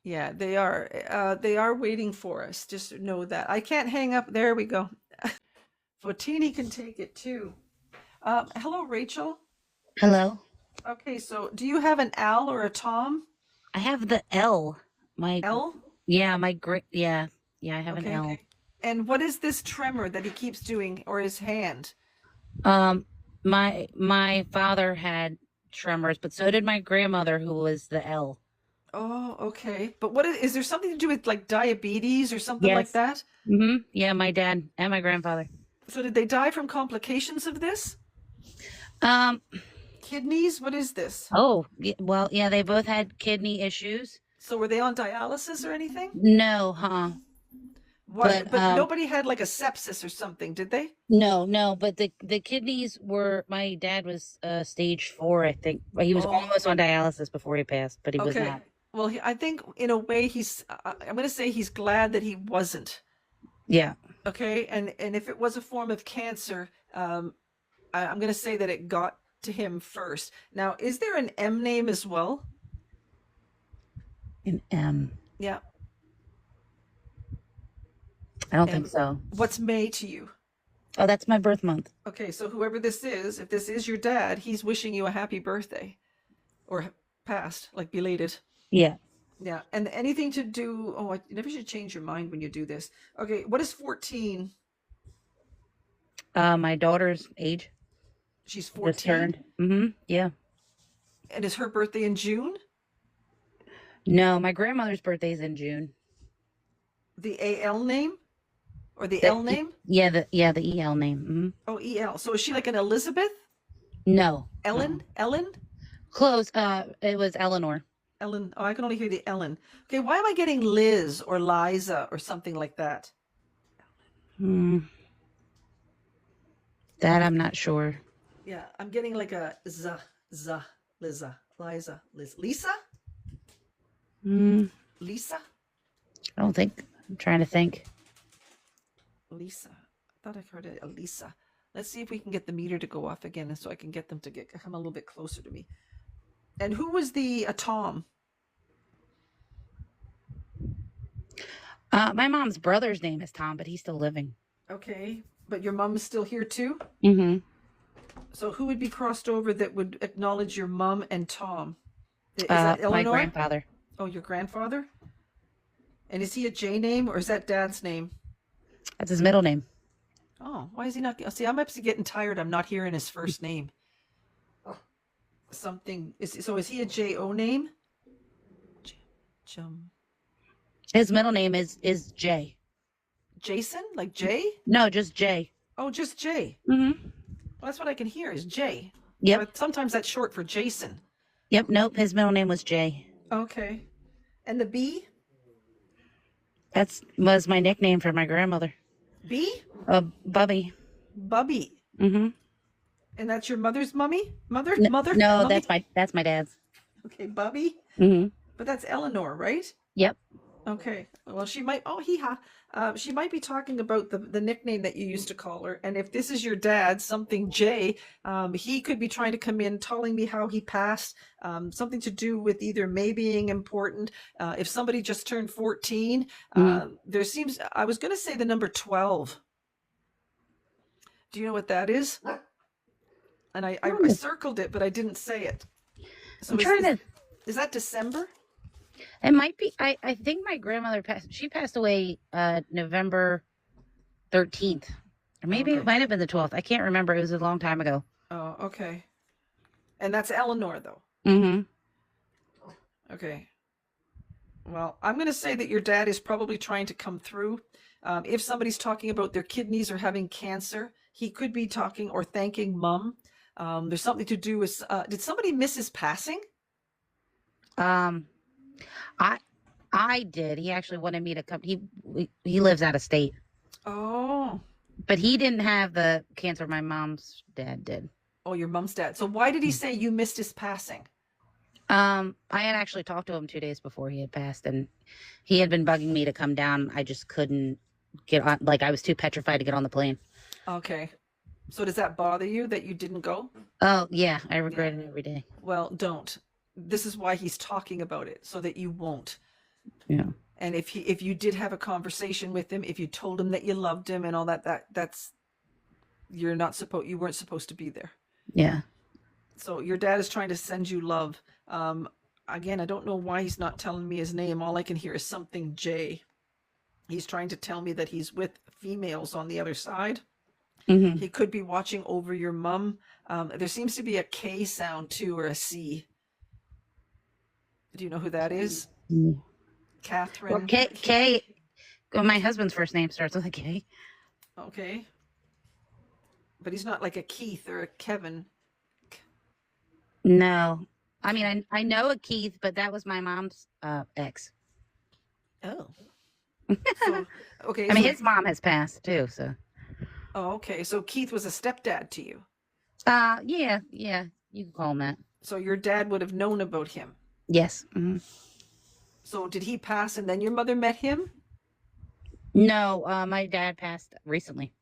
Yeah, they are. They are waiting for us. Just know that. I can't hang up. There we go. Fotini can take it too. Hello, Rachel. Hello. Okay, so do you have an Al or a Tom? I have the L. My L? yeah, my great yeah, I have an Okay. L. And what is this tremor that he keeps doing, or his hand? Um my father had tremors, but so did my grandmother who was the L. Oh, okay. But what is there something to do with like diabetes or something like Yes. that? Mm-hmm. Yeah, my dad and my grandfather. So did they die from complications of this? Um Kidneys? What is this? well, yeah, they both had kidney issues. So were they on dialysis or anything? No, huh? What? But But nobody had like a sepsis or something, did they? no, but the kidneys were my dad was stage 4, I think. But he was Oh, almost on dialysis before he passed, but he was okay. not. Well, I think in a way I'm going to say he's glad that he wasn't. Yeah. Okay, and if it was a form of cancer, I'm going to say that it got to him first. Now, is there an M name as well? An M. Yeah. I don't And think so. what's May to you? Oh, that's my birth month. Okay, so whoever this is, if this is your dad, he's wishing you a happy birthday, or past, like belated. Yeah. Yeah, and anything to do. Oh, you never should change your mind when you do this. Okay, what is 14? My daughter's age She's just 14, turned. Mm-hmm. Yeah. and is her birthday in June? No, my grandmother's birthday's in June. The AL name or the The, L name? the EL name. Mm-hmm. Oh, EL. So is she like an Elizabeth? No. Ellen? Ellen? Close. It was Eleanor. Ellen. Oh, I can only hear the Ellen. Okay, why am I getting Liz or Liza or something like that? Hmm. That I'm not sure. Yeah, I'm getting like a Liza, Liza, Liz. Lisa? Hmm. Lisa? I don't think. I'm trying to think. Lisa. I thought I heard a Lisa. Let's see if we can get the meter to go off again so I can get them to come a little bit closer to me. And who was the Tom? My mom's brother's name is Tom, but he's still living. Okay, but your mom is still here too? Mm-hmm. So who would be crossed over that would acknowledge your mom and Tom? Is My that Eleanor? grandfather. Oh, your grandfather? And is he a J name or is that dad's name? That's his middle name. Oh, why is he not? See, I'm actually getting tired. I'm not hearing his first name. Something is he a J-O name? His middle name is J. Jason? Like J? No, just J. Oh, just J. Mm-hmm. Well, that's what I can hear is J. Yep. But sometimes that's short for Jason. Yep. Nope. His middle name was J. Okay. And the B? That was my nickname for my grandmother. B? Bubby. Bubby. Mm-hmm. And that's your mother's mummy? Mother? No, Mummy? that's my dad's. Okay, Bubby. Mm-hmm. But that's Eleanor, right? Yep. Okay. Well, she might. Oh, she might be talking about the nickname that you used to call her. And if this is your dad, something J, he could be trying to come in, telling me how he passed. Something to do with either May being important. If somebody just turned 14, there seems. I was going to say the number 12. Do you know what that is? And I circled it, but I didn't say it. So is that December? It might be. I think my grandmother passed. She passed away November 13th, or maybe Okay. it might have been the 12th. I can't remember. It was a long time ago. Oh, okay. And that's Eleanor, though. Mm-hmm. Okay. Well, I'm going to say that your dad is probably trying to come through. If somebody's talking about their kidneys or having cancer, he could be talking or thanking mom. There's something to do with. Did somebody miss his passing? I did. He actually wanted me to come. He lives out of state, Oh. but he didn't have the cancer. My mom's dad did. Oh, your mom's dad. So why did he say you missed his passing? I had actually talked to him 2 days before he had passed, and he had been bugging me to come down. I just couldn't get on. Like, I was too petrified to get on the plane. Okay. So does that bother you that you didn't go? Oh yeah, I regret it every day. Well, don't. This is why he's talking about it, so that you won't. Yeah. And if you did have a conversation with him, if you told him that you loved him and all that's you weren't supposed to be there. Yeah. So your dad is trying to send you love. Again, I don't know why he's not telling me his name. All I can hear is something J. He's trying to tell me that he's with females on the other side. Mm-hmm. He could be watching over your mom. There seems to be a K sound too, or a C. Do you know who that is? Mm-hmm. Catherine. Well, K. Well, my husband's first name starts with a K. Okay. But he's not like a Keith or a Kevin. No, I mean I know a Keith, but that was my mom's ex. Oh. So, okay. I mean, so- his mom has passed too, so. Oh, okay. So Keith was a stepdad to you. Yeah, you can call him that. So your dad would have known about him. Yes. Mm-hmm. So did he pass and then your mother met him? No, my dad passed recently.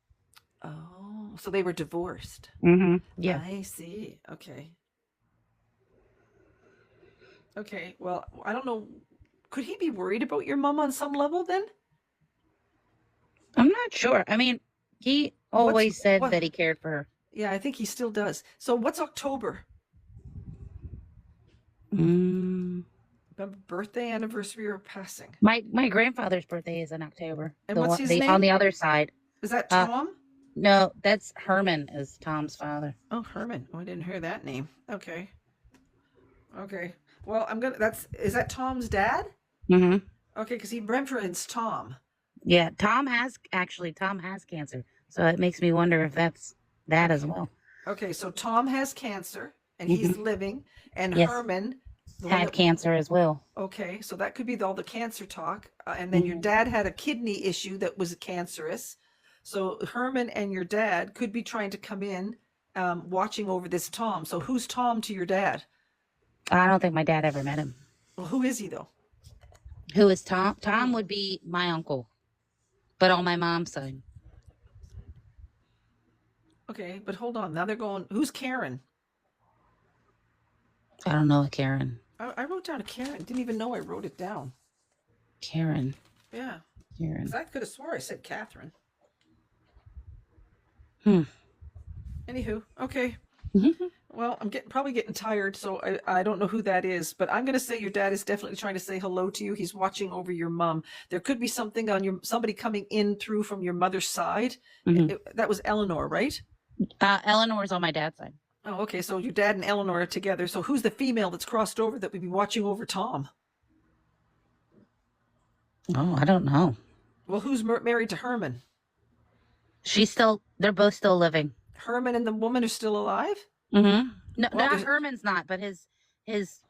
Oh, so they were divorced. Mm-hmm. Yeah. I see. Okay. Okay. Well, I don't know. Could he be worried about your mom on some level then? I'm not sure. I mean, he always said what- that he cared for her. Yeah, I think he still does. So what's October? Mm. Birthday, anniversary, or passing? My grandfather's birthday is in October. And The what's one- his the- name? On the other side. Is that Tom? No, that's Herman is Tom's father. Oh, Herman. Oh, I didn't hear that name. Okay. Okay. Well, is that Tom's dad? Mm-hmm. Okay, because he referenced Tom. Yeah, Tom has cancer, so it makes me wonder if that's that as well. Okay, so Tom has cancer and he's living, and Yes. Herman Had cancer as well. Okay, so that could be all the cancer talk. And then your dad had a kidney issue that was cancerous. So Herman and your dad could be trying to come in, watching over this Tom. So who's Tom to your dad? I don't think my dad ever met him. Well, who is he though? Who is Tom? Tom would be my uncle, but on my mom's side. Okay, but hold on. Now they're going, who's Karen? I don't know a Karen. I wrote down a Karen. Didn't even know I wrote it down. Karen. Yeah. Karen. 'Cause I could have swore I said Catherine. Hmm. Anywho, okay. Well, I'm probably getting tired, so I don't know who that is, but I'm going to say your dad is definitely trying to say hello to you. He's watching over your mom. There could be something on somebody coming in through from your mother's side. Mhm. That was Eleanor, right? Eleanor's on my dad's side. Oh, okay. So your dad and Eleanor are together. So who's the female that's crossed over that would be watching over Tom? Oh, I don't know. Well, who's married to Herman? They're both still living. Herman and the woman are still alive? Mm-hmm. No, Well, not Herman's not, but his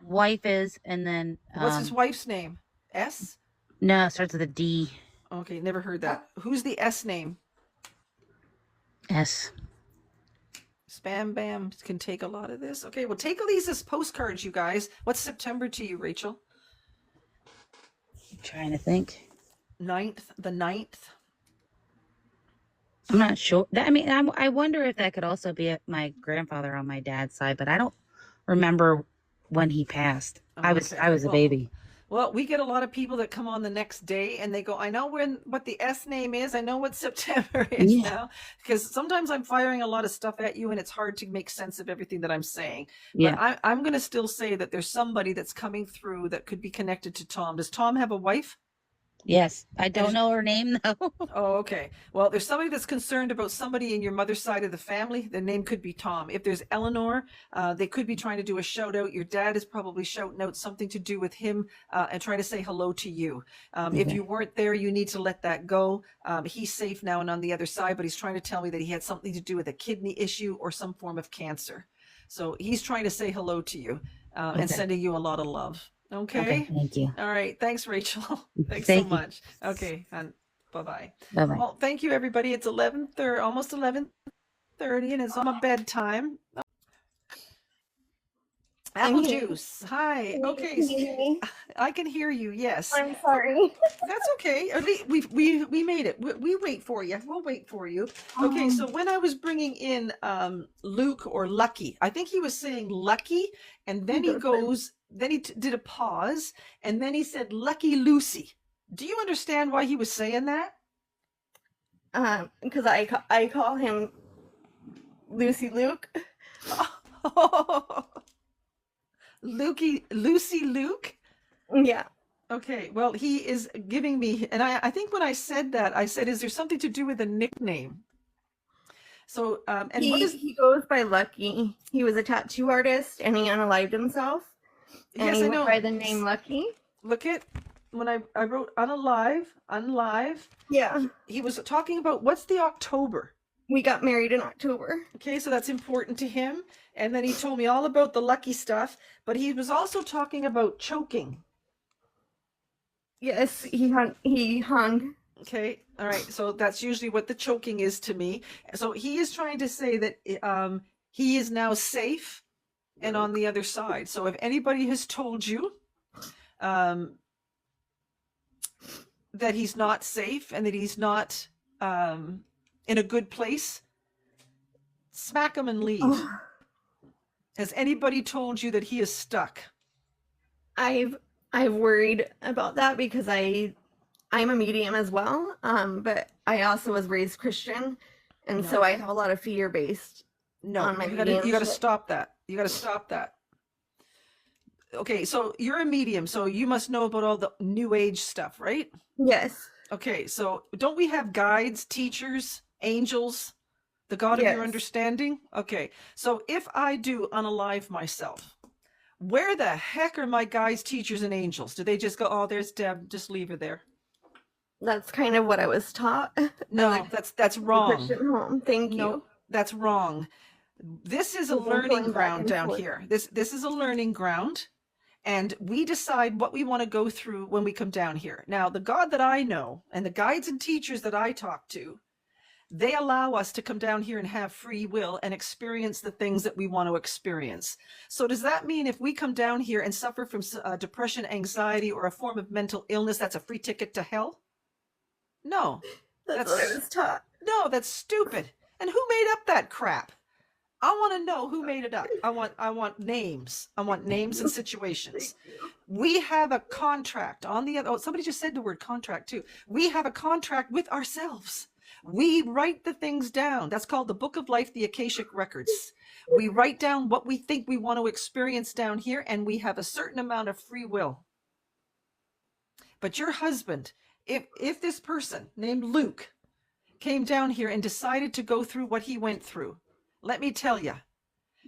wife is, and then What's his wife's name? S? no, it starts with a D. Okay, never heard that. Who's the S name? S. Spam Bam can take a lot of this. Okay, well, take these as postcards, you guys. What's September to you, Rachel? I'm trying to think. The 9th. I'm not sure. I wonder if that could also be my grandfather on my dad's side, but I don't remember when he passed. Oh, I was okay. a Well, baby. Well, we get a lot of people that come on the next day and they go, I know what the S name is. I know what September is Yeah. now. Because sometimes I'm firing a lot of stuff at you and it's hard to make sense of everything that I'm saying. Yeah. But I'm going to still say that there's somebody that's coming through that could be connected to Tom. Does Tom have a wife? Yes. I don't know her name though. Oh, okay. Well, there's somebody that's concerned about somebody in your mother's side of the family. Their name could be Tom. If there's Eleanor, they could be trying to do a shout out. Your dad is probably shouting out something to do with him and trying to say hello to you. If Okay. you weren't there, you need to let that go. He's safe now and on the other side, but he's trying to tell me that he had something to do with a kidney issue or some form of cancer. So he's trying to say hello to you and Okay. sending you a lot of love. Okay. Okay. Thank you. All right. Thanks, Rachel. Thanks Thank so you. much. Okay. And bye-bye. Bye bye. Well, thank you, everybody. It's 11:30, almost 11:30, and it's on my bedtime. I'm Apple here. juice. Hi. Can you, Okay, can you hear me? I can hear you. Yes. I'm sorry. That's okay. At least we made it. We wait for you. We'll wait for you. Okay, so Um, when I was bringing in Luke or Lucky, I think he was saying Lucky, and then he goes by goes, then he did a pause, and then he said Lucky Lucy. Do you understand why he was saying that? because I call him Lucy Luke. Lucy Luke. Yeah. Okay, well, he is giving me, and I think when I said that, I said, is there something to do with a nickname? So, and what is, He goes by Lucky. He was a tattoo artist and he unalived himself. And yes, he I went know. by the name Lucky. Look at when I wrote unalive, Yeah. he was talking about what's the October. We got married in October. Okay, so that's important to him. And then he told me all about the lucky stuff, but he was also talking about choking. Yes, he hung. Okay, all right. So that's usually what the choking is to me. So he is trying to say that he is now safe and on the other side. So if anybody has told you that he's not safe and that he's not in a good place, smack him and leave. Oh, Has anybody told you that he is stuck? I've worried about that because I'm a medium as well. But I also was raised Christian, and so No. I have a lot of fear based No, on my you gotta mediumship. stop that. You gotta stop that. Okay, so you're a medium, so you must know about all the new age stuff, right? Yes. Okay, so don't we have guides, teachers, angels, the God of your Yes. understanding? Okay, so if I do unalive myself, where the heck are my guides, teachers, and angels? Do they just go, oh, there's Deb, just leave her there? That's kind of what I was taught. No, that's wrong. Christian home. Thank No, you. that's wrong. This is a We've been learning going back ground and down forth. here. This is a learning ground, and we decide what we want to go through when we come down here. Now, the God that I know and the guides and teachers that I talk to, they allow us to come down here and have free will and experience the things that we want to experience. So does that mean if we come down here and suffer from depression, anxiety, or a form of mental illness, that's a free ticket to hell? No, That's what I was taught. no, that's stupid. And who made up that crap? I want to know who made it up. I want names. I want names and situations. We have a contract on the other. Oh, somebody just said the word contract too. We have a contract with ourselves. We write the things down. That's called the Book of Life, the Akashic Records. We write down what we think we want to experience down here, and we have a certain amount of free will. But your husband, if this person named Luke came down here and decided to go through what he went through, let me tell you,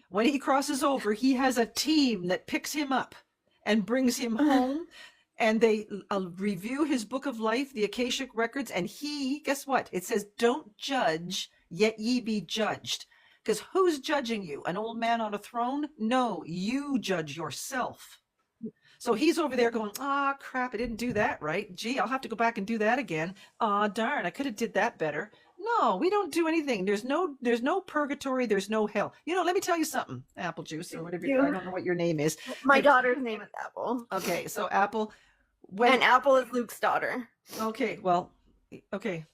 when he crosses over, he has a team that picks him up and brings him home, and they review his Book of Life, the Akashic Records, and he, guess what? It says, don't judge, yet ye be judged. Because who's judging you? An old man on a throne? No, you judge yourself. So he's over there going, ah, crap, I didn't do that right. Gee, I'll have to go back and do that again. Ah, darn, I could have did that better. No, we don't do anything. There's no purgatory. There's no hell. You know, let me tell you something, Apple Juice, or whatever. I don't know what your name is. My daughter's name is Apple. Okay, so Apple, when, And Apple is Luke's daughter. okay, well, okay.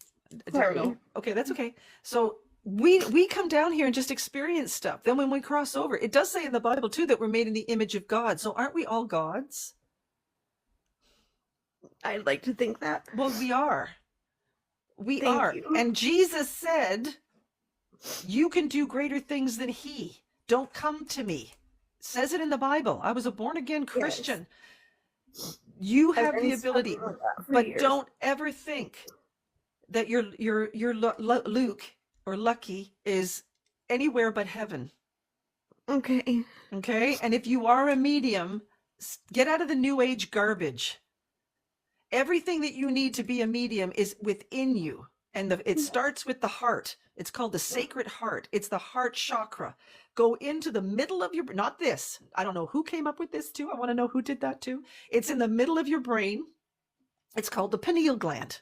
Sorry. Don't know. Okay, that's okay. So we come down here and just experience stuff. Then when we cross over, it does say in the Bible too that we're made in the image of God. So aren't we all gods? I'd like to think that. Well, we are. We Thank are. you. And Jesus said, you can do greater things than he. Don't come to me. It says it in the Bible. I was a born again Christian. You I've have the been ability, struggling with that for but years. don't ever think that your Luke or Lucky is anywhere but heaven. Okay. Okay? And if you are a medium, get out of the new age garbage. Everything that you need to be a medium is within you. And it starts with the heart. It's called the sacred heart. It's the heart chakra. Go into the middle of your, not this. I don't know who came up with this too. I want to know who did that too. It's in the middle of your brain. It's called the pineal gland.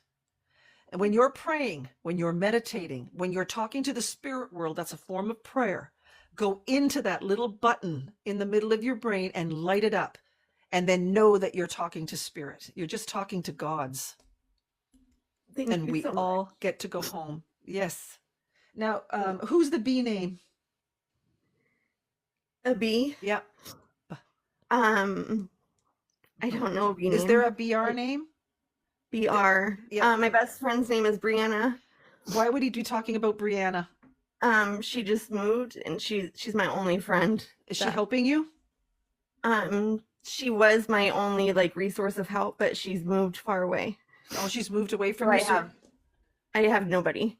And when you're praying, when you're meditating, when you're talking to the spirit world, that's a form of prayer. go into that little button in the middle of your brain and light it up. And then know that you're talking to spirit. You're just talking to gods. Thank And you we so much. all get to go home. Yes. Now, who's the B name? A B. Yeah. I don't know a B Is name. there a BR name? BR. Yeah. My best friend's name is Brianna. Why would he be talking about Brianna? She just moved and she's my only friend. Is she that- helping you? She was my only like resource of help, but she's moved far away. Oh, she's moved away from So you. I have nobody.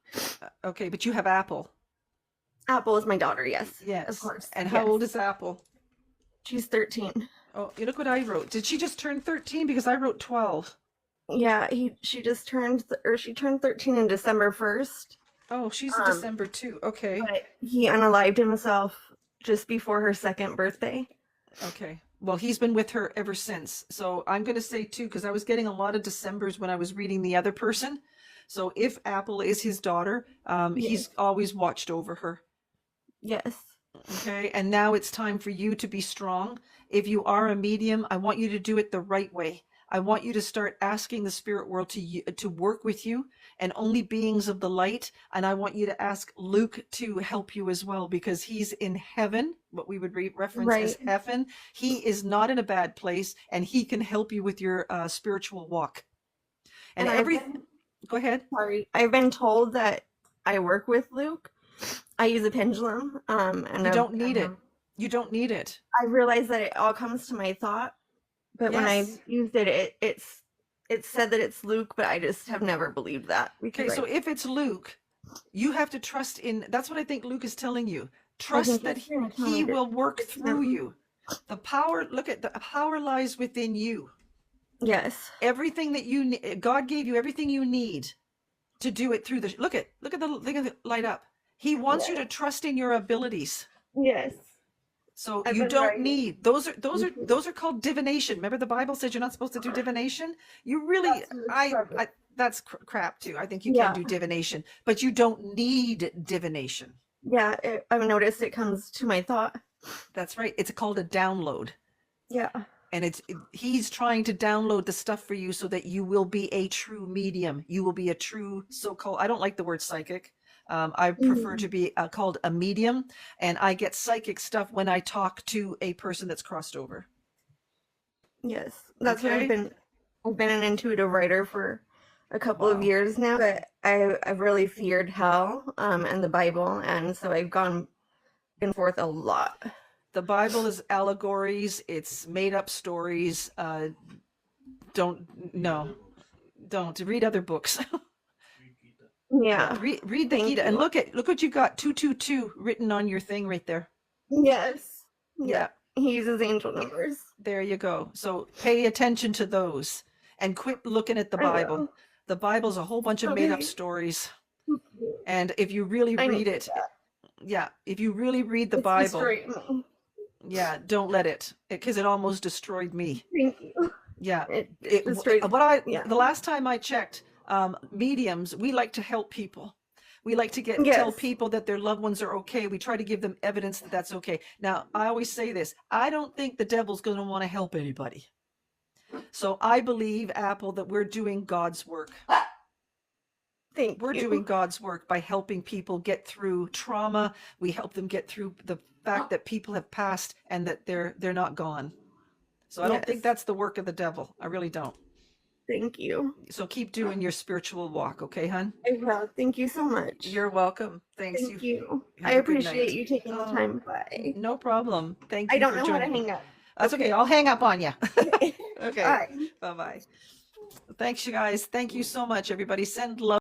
Okay, but you have Apple. Apple is my daughter, yes. Yes. Of course. And how yes. old is Apple? She's 13. Oh, you look what I wrote. Did she just turn 13? Because I wrote 12. Yeah, she just turned she turned 13 in December 1st. Oh, she's in December too. Okay. But he unalived himself just before her second birthday. Okay. Well, he's been with her ever since. So I'm going to say too, because I was getting a lot of Decembers when I was reading the other person. So if Apple is his daughter, he's always watched over her. Yes. Okay. And now it's time for you to be strong. If you are a medium, I want you to do it the right way. I want you to start asking the spirit world to work with you, and only beings of the light. And I want you to ask Luke to help you as well, because he's in heaven, what we would reference as Right. heaven. He is not in a bad place, and he can help you with your spiritual walk. And I've every, been- go ahead. Sorry, I've been told that I work with Luke. I use a pendulum. And You don't need it. You don't need it. I realize that it all comes to my thought, but when I Yes. used it, it said that it's Luke, but I just have never believed that. Okay, because so I- if it's Luke, you have to trust in, that's what I think Luke is telling you. I Trust think that he's trying to tell he me that will work it's through him. you. The power, look at the power lies within you. Yes. Everything that you need, God gave you everything you need to do it through the, look at the light up. He wants you to trust in your abilities. Yes. So I've you been don't writing. need, those are called divination. Remember the Bible says you're not supposed to do divination? You really, That's what it's from. that's crap too. I think you Yeah. can do divination, but you don't need divination. Yeah, I've noticed it comes to my thought. That's right. It's called a download. Yeah. And he's trying to download the stuff for you so that you will be a true medium. You will be a true so-called, I don't like the word psychic. I prefer to be called a medium, and I get psychic stuff when I talk to a person that's crossed over. Yes. That's what Okay. I've been an intuitive writer for a couple of Wow. years now, but I've really feared hell and the Bible, and so I've gone and forth a lot. The Bible is allegories. It's made up stories. Don't read other books. Yeah. read the Thank Gita, and you. look what you've got, 222 written on your thing right there. Yes. Yeah. He uses angel numbers. There you go. So pay attention to those and quit looking at the I will. Bible. The Bible's a whole bunch of made up Okay. stories. And if you really I read need it, yeah, if you really read the It's Bible, destroyed me. yeah, don't let it, because it almost destroyed me. Thank you. Yeah. It It, destroyed yeah. the last time I checked, mediums, we like to help people. We like to tell Yes. people that their loved ones are okay. We try to give them evidence that that's okay. Now, I always say this, I don't think the devil's going to want to help anybody. So I believe, Apple, that we're doing God's work. Thank We're you. doing God's work by helping people get through trauma. We help them get through the fact that people have passed and that they're not gone. So I don't think Yes. that's the work of the devil. I really don't. Thank you. So keep doing your spiritual walk, okay, hon? I will. Thank you so much. You're welcome. Thanks. Thank you. have I a good appreciate night. you taking the Oh. time. Bye. No problem. Thank you. I don't for know how to joining me. hang up. That's okay. I'll hang up on you. Okay. Bye. Bye-bye. Thanks, you guys. Thank you so much, everybody. Send love.